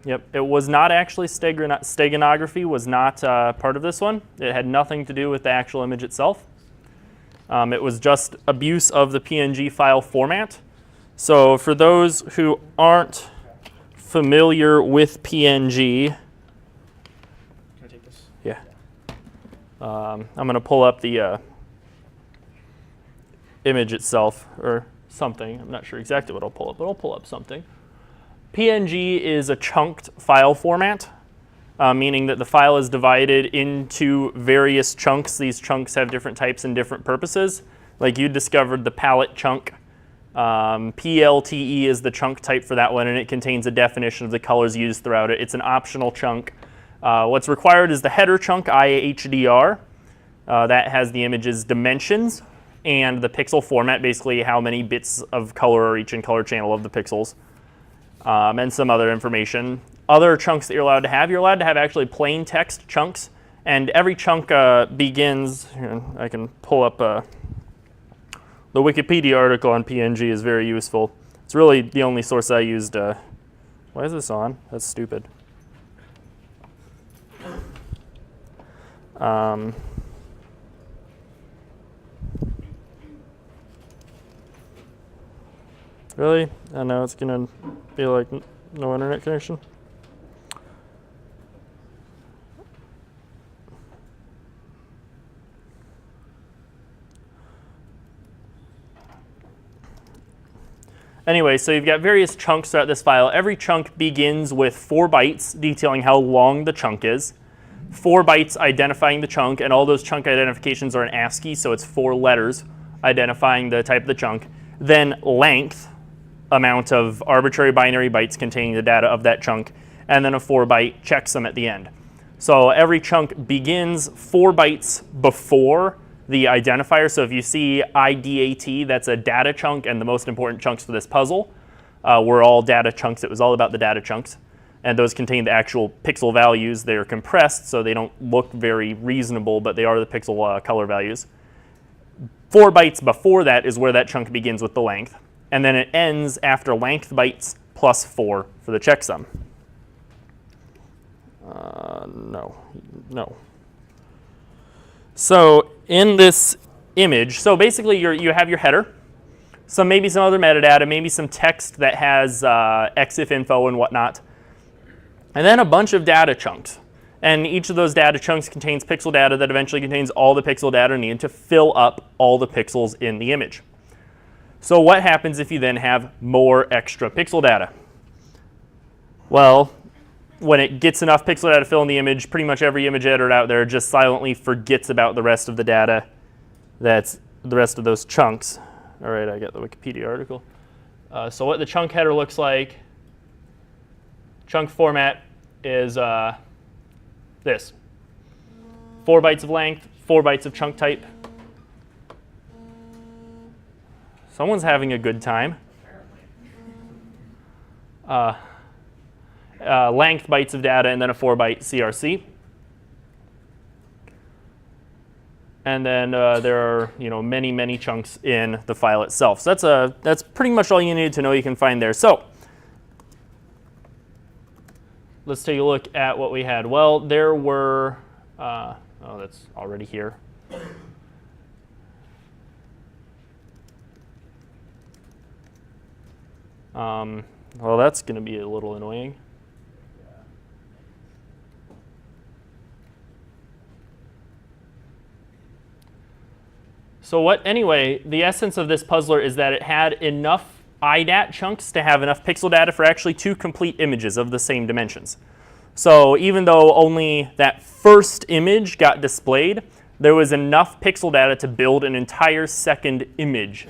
Yep, it was not actually steganography was not part of this one. It had nothing to do with the actual image itself. It was just abuse of the PNG file format. So for those who aren't familiar with PNG, can I take this? Yeah. I'm going to pull up the image itself or something. I'm not sure exactly what I'll pull up, but I'll pull up something. PNG is a chunked file format, meaning that the file is divided into various chunks. These chunks have different types and different purposes. Like you discovered the palette chunk. PLTE is the chunk type for that one, and it contains a definition of the colors used throughout it. It's an optional chunk. What's required is the header chunk, IAHDR. That has the image's dimensions and the pixel format, basically how many bits of color are each in color channel of the pixels. And some other information. Other chunks that you're allowed to have actually plain text chunks, and every chunk begins, here, I can pull up, the Wikipedia article on PNG is very useful. It's really the only source I used. Why is this on? That's stupid. Really? I know it's gonna be like no internet connection. Anyway, so you've got various chunks throughout this file. Every chunk begins with 4 bytes detailing how long the chunk is, 4 bytes identifying the chunk, and all those chunk identifications are in ASCII, so it's 4 letters identifying the type of the chunk. Then length, amount of arbitrary binary bytes containing the data of that chunk, and then a 4-byte checksum at the end. So every chunk begins 4 bytes before the identifier. So if you see IDAT, that's a data chunk, and the most important chunks for this puzzle were all data chunks. It was all about the data chunks, and those contain the actual pixel values. They're compressed, so they don't look very reasonable, but they are the pixel color values. 4 bytes before that is where that chunk begins with the length. And then it ends after length bytes plus 4 for the checksum. No. So in this image, so basically you have your header, maybe some other metadata, maybe some text that has EXIF info and whatnot, and then a bunch of data chunks. And each of those data chunks contains pixel data that eventually contains all the pixel data needed to fill up all the pixels in the image. So what happens if you then have more extra pixel data? Well, when it gets enough pixel data to fill in the image, pretty much every image editor out there just silently forgets about the rest of the data. That's the rest of those chunks. All right, I got the Wikipedia article. So what the chunk header looks like, chunk format is this. 4 bytes of length, 4 bytes of chunk type. Someone's having a good time. Length bytes of data, and then a 4-byte CRC. And then there are many, many chunks in the file itself. So that's pretty much all you need to know you can find there. So let's take a look at what we had. Well, there were, oh, that's already here. Well, that's going to be a little annoying. So anyway, the essence of this puzzler is that it had enough IDAT chunks to have enough pixel data for actually 2 complete images of the same dimensions. So even though only that first image got displayed, there was enough pixel data to build an entire second image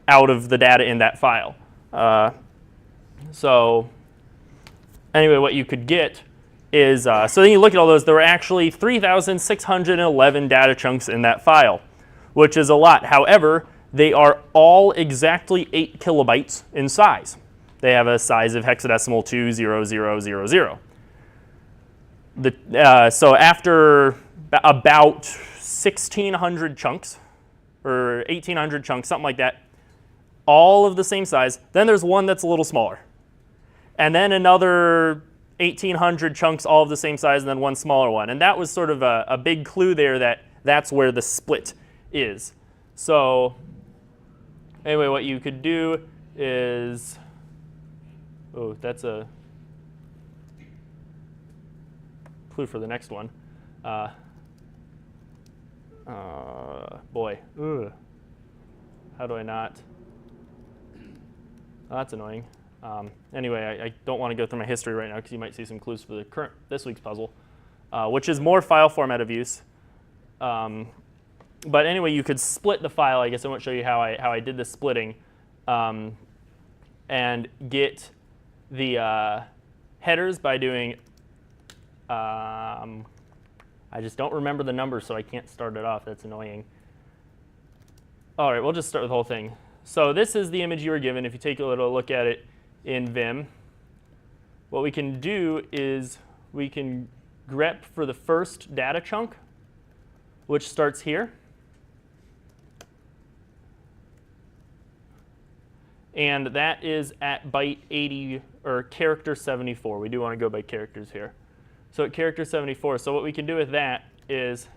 out of the data in that file. So anyway, what you could get is, so then you look at all those, there were actually 3,611 data chunks in that file, which is a lot. However, they are all exactly 8 kilobytes in size. They have a size of hexadecimal 20000. So after about 1,600 chunks, or 1,800 chunks, something like that, all of the same size, then there's one that's a little smaller. And then another 1,800 chunks all of the same size and then one smaller one. And that was sort of a big clue there that that's where the split is. So anyway, what you could do is, oh, that's a clue for the next one. Boy, ugh. How do I not? Oh, that's annoying. Anyway, I don't want to go through my history right now because you might see some clues for this week's puzzle, which is more file format of use. But anyway, you could split the file. I guess I won't show you how I did the splitting, and get the headers by doing. I just don't remember the numbers, so I can't start it off. That's annoying. All right, we'll just start with the whole thing. So this is the image you were given. If you take a little look at it in Vim, what we can do is we can grep for the first data chunk, which starts here. And that is at byte 80, or character 74. We do want to go by characters here. So at character 74, so what we can do with that is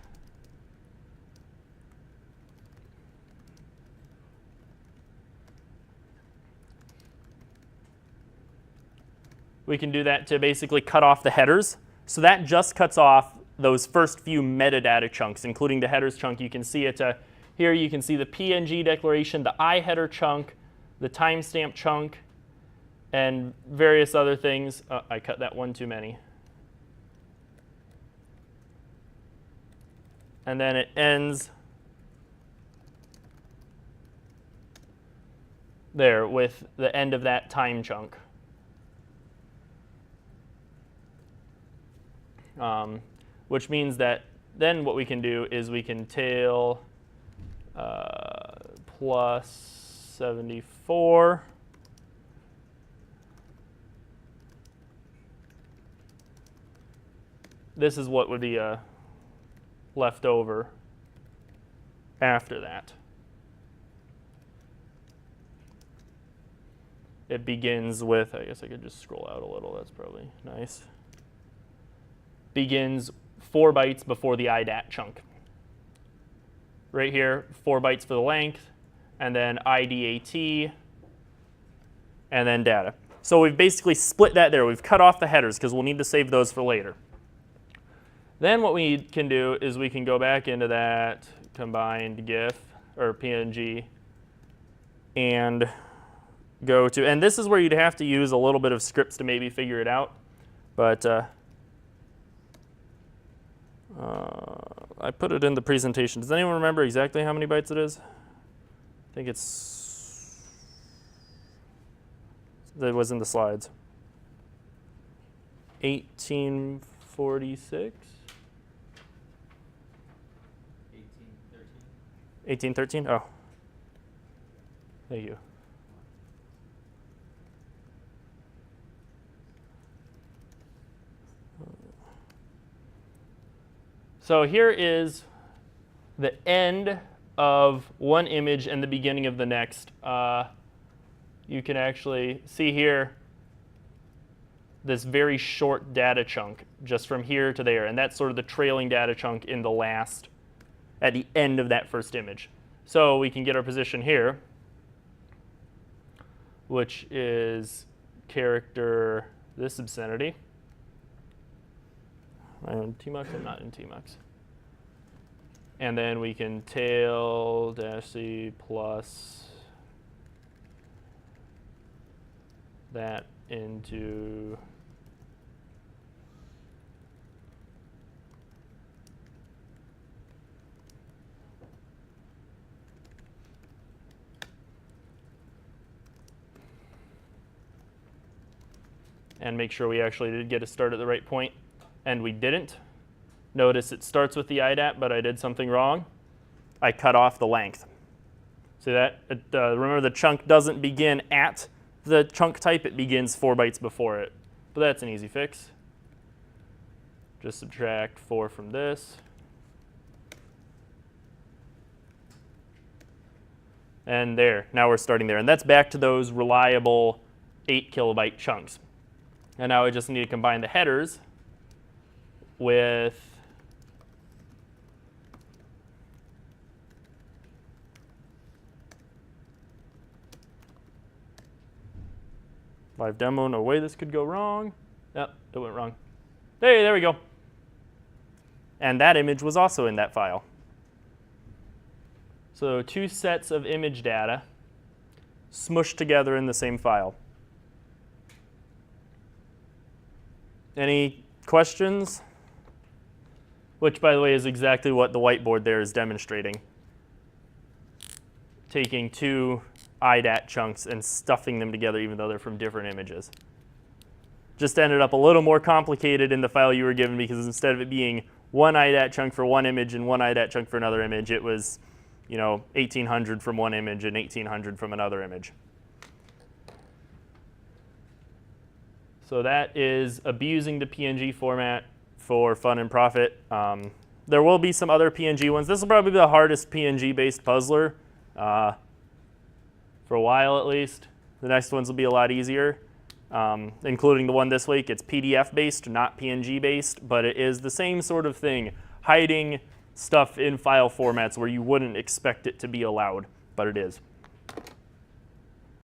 we can do that to basically cut off the headers. So that just cuts off those first few metadata chunks, including the headers chunk. You can see it here. You can see the PNG declaration, the iHeader chunk, the timestamp chunk, and various other things. I cut that one too many. And then it ends there with the end of that time chunk. Which means that then what we can do is we can tail plus 74. This is what would be left over after that. It begins with, I guess I could just scroll out a little, that's probably nice. Begins 4 bytes before the IDAT chunk. Right here, 4 bytes for the length, and then IDAT, and then data. So we've basically split that there. We've cut off the headers because we'll need to save those for later. Then what we can do is we can go back into that combined GIF or PNG and go to, and this is where you'd have to use a little bit of scripts to maybe figure it out, but I put it in the presentation. Does anyone remember exactly how many bytes it is? I think it was in the slides. 1846? 1813? Oh. Thank you. So here is the end of one image and the beginning of the next. You can actually see here this very short data chunk just from here to there, and that's sort of the trailing data chunk in the last, at the end of that first image. So we can get our position here, which is character, this obscenity. Am I in TMUX? I'm not in TMUX. And then we can tail -c plus that into and make sure we actually did get a start at the right point. And we didn't. Notice it starts with the IDAT, but I did something wrong. I cut off the length. See that? Remember, the chunk doesn't begin at the chunk type. It begins 4 bytes before it. But that's an easy fix. Just subtract 4 from this. And there. Now we're starting there. And that's back to those reliable 8 kilobyte chunks. And now we just need to combine the headers with live demo. No way this could go wrong. Yep, it went wrong. Hey, there we go. And that image was also in that file. So 2 sets of image data smushed together in the same file. Any questions? Which, by the way, is exactly what the whiteboard there is demonstrating. Taking 2 IDAT chunks and stuffing them together even though they're from different images. Just ended up a little more complicated in the file you were given because instead of it being 1 IDAT chunk for one image and 1 IDAT chunk for another image, it was 1800 from one image and 1800 from another image. So that is abusing the PNG format for fun and profit. There will be some other PNG ones. This will probably be the hardest PNG-based puzzler for a while at least. The next ones will be a lot easier, including the one this week. It's PDF-based, not PNG-based, but it is the same sort of thing, hiding stuff in file formats where you wouldn't expect it to be allowed, but it is.